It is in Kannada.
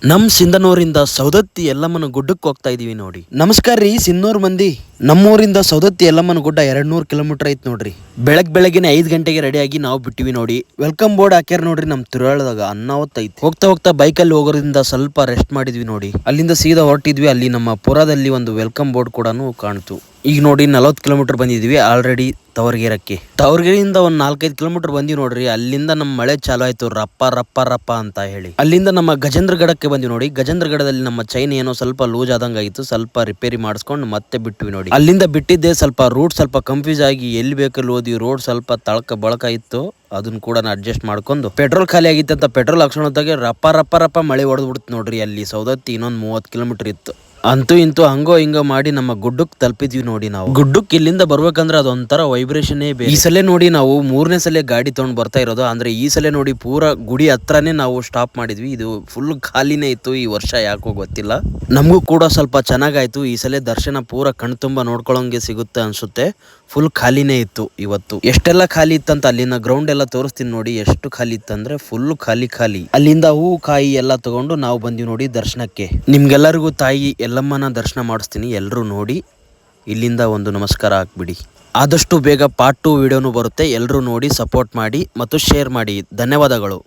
ನಮ್ ಸಿಂಧನೂರಿಂದ ಸೌದತ್ತಿ ಯಲ್ಲಮ್ಮನ ಗುಡ್ಡಕ್ಕೆ ಹೋಗ್ತಾ ಇದೀವಿ ನೋಡಿ. ನಮಸ್ಕಾರ ರೀ ಸಿನ್ನೂರ್ ಮಂದಿ. ನಮ್ಮೂರಿಂದ ಸೌದತ್ತಿ ಯಲ್ಲಮ್ಮನ ಗುಡ್ಡ 200 ಕಿಲೋಮೀಟರ್ ಐತ್ ನೋಡ್ರಿ. ಬೆಳಗ್ಗೆನೆ 5 ಗಂಟೆಗೆ ರೆಡಿಯಾಗಿ ನಾವು ಬಿಟ್ಟಿವಿ ನೋಡಿ. ವೆಲ್ಕಮ್ ಬೋರ್ಡ್ ಹಾಕ್ಯಾರ ನೋಡ್ರಿ. ನಮ್ ತಿರುಳದಾಗ ಅನ್ನಾವತ್ ಐತಿ. ಹೋಗ್ತಾ ಬೈಕಲ್ಲಿ ಹೋಗೋದ್ರಿಂದ ಸ್ವಲ್ಪ ರೆಸ್ಟ್ ಮಾಡಿದ್ವಿ ನೋಡಿ. ಅಲ್ಲಿಂದ ಸೀದಾ ಹೊರಟಿದ್ವಿ. ಅಲ್ಲಿ ನಮ್ಮ ಪುರದಲ್ಲಿ ಒಂದು ವೆಲ್ಕಮ್ ಬೋರ್ಡ್ ಕೂಡ ಕಾಣ್ತು. ಈಗ ನೋಡಿ 40 ಕಿಲೋಮೀಟರ್ ಬಂದಿದ್ವಿ ಆಲ್ರೆಡಿ ತವರ್ಗೆರೆಯಿಂದ ಒಂದು 4-5 ಕಿಲೋಮೀಟರ್ ಬಂದಿವಿ ನೋಡ್ರಿ. ಅಲ್ಲಿಂದ ನಮ್ಮ ಮಳೆ ಚಾಲು ಆಯ್ತು, ರಪ್ಪ ಅಂತ ಹೇಳಿ. ಅಲ್ಲಿಂದ ನಮ್ಮ ಗಜೇಂದ್ರಗಡಕ್ಕೆ ಬಂದ್ವಿ ನೋಡಿ. ಗಜೇಂದ್ರಗಡದಲ್ಲಿ ನಮ್ಮ ಚೈನ್ ಏನೋ ಸ್ವಲ್ಪ ಲೂಸ್ ಆದಂಗ ಆಗಿತ್ತು, ಸ್ವಲ್ಪ ರಿಪೇರಿ ಮಾಡಿಸ್ಕೊಂಡು ಮತ್ತೆ ಬಿಟ್ವಿ ನೋಡಿ. ಅಲ್ಲಿಂದ ಬಿಟ್ಟಿದ್ದೆ ಸ್ವಲ್ಪ ರೂಟ್ ಸ್ವಲ್ಪ ಕನ್ಫ್ಯೂಸ್ ಆಗಿ ಎಲ್ಲಿ ಬೇಕಲ್ಲಿ ಹೋದ್ವಿ. ರೋಡ್ ಸ್ವಲ್ಪ ತಳಕ ಬಳಕ ಇತ್ತು, ಅದನ್ನ ಕೂಡ ಅಡ್ಜಸ್ಟ್ ಮಾಡ್ಕೊಂಡು ಪೆಟ್ರೋಲ್ ಖಾಲಿ ಆಗಿತ್ತು ಅಂತ ಪೆಟ್ರೋಲ್ ಹಾಕ್ಸೋಣತ್ತಾಗೆ ರಪ್ಪ ಮಳೆ ಹೊಡೆದ್ ಬಿಡ್ತು ನೋಡ್ರಿ. ಅಲ್ಲಿ ಸೌದತ್ತಿ ಇನ್ನೊಂದು 30 ಕಿಲೋಮೀಟರ್ ಇತ್ತು. ಅಂತೂ ಇಂತೂ ಹಂಗೋ ಹಿಂಗೋ ಮಾಡಿ ನಮ್ಮ ಗುಡ್ಡಕ್ಕೆ ತಲುಪಿದ್ವಿ ನೋಡಿ. ನಾವು ಗುಡ್ಡಕ್ಕೆ ಇಲ್ಲಿಂದ ಬರ್ಬೇಕಂದ್ರೆ ಅದೊಂಥರ ವೈಬ್ರೇಷನ್ನೇ ಬೇರೆ. ಈ ಸಲ ನೋಡಿ ನಾವು 3ನೇ ಸಲ ಗಾಡಿ ತಗೊಂಡ್ ಬರ್ತಾ ಇರೋದು. ಅಂದ್ರೆ ಈ ಸಲ ನೋಡಿ ಪೂರಾ ಗುಡಿ ಹತ್ರನೇ ನಾವು ಸ್ಟಾಪ್ ಮಾಡಿದ್ವಿ. ಇದು ಫುಲ್ ಖಾಲಿನೇ ಇತ್ತು ಈ ವರ್ಷ, ಯಾಕೋ ಗೊತ್ತಿಲ್ಲ. ನಮಗೂ ಕೂಡ ಸ್ವಲ್ಪ ಚೆನ್ನಾಗಾಯ್ತು. ಈ ಸಲ ದರ್ಶನ ಪೂರಾ ಕಣ್ತುಂಬ ನೋಡ್ಕೊಳ್ಳೋಂಗೆ ಸಿಗುತ್ತೆ ಅನ್ಸುತ್ತೆ. ಫುಲ್ ಖಾಲಿನೇ ಇತ್ತು ಇವತ್ತು. ಎಷ್ಟೆಲ್ಲ ಖಾಲಿ ಇತ್ತಂತ ಅಲ್ಲಿನ ಗ್ರೌಂಡ್ ಎಲ್ಲ ತೋರಿಸ್ತೀನಿ ನೋಡಿ. ಎಷ್ಟು ಖಾಲಿ ಇತ್ತಂದ್ರೆ ಫುಲ್ ಖಾಲಿ. ಅಲ್ಲಿಂದ ಹೂ ಕಾಯಿ ಎಲ್ಲ ತಗೊಂಡು ನಾವು ಬಂದ್ವಿ ನೋಡಿ ದರ್ಶನಕ್ಕೆ. ನಿಮ್ಗೆಲ್ಲರಿಗೂ ತಾಯಿ ಯಲ್ಲಮ್ಮನ ದರ್ಶನ ಮಾಡಿಸ್ತೀನಿ, ಎಲ್ಲರೂ ನೋಡಿ. ಇಲ್ಲಿಂದ ಒಂದು ನಮಸ್ಕಾರ ಹಾಕ್ಬಿಡಿ. ಆದಷ್ಟು ಬೇಗ ಪಾರ್ಟ್ 2 ವಿಡಿಯೋನು ಬರುತ್ತೆ. ಎಲ್ಲರೂ ನೋಡಿ ಸಪೋರ್ಟ್ ಮಾಡಿ ಮತ್ತು ಶೇರ್ ಮಾಡಿ. ಧನ್ಯವಾದಗಳು.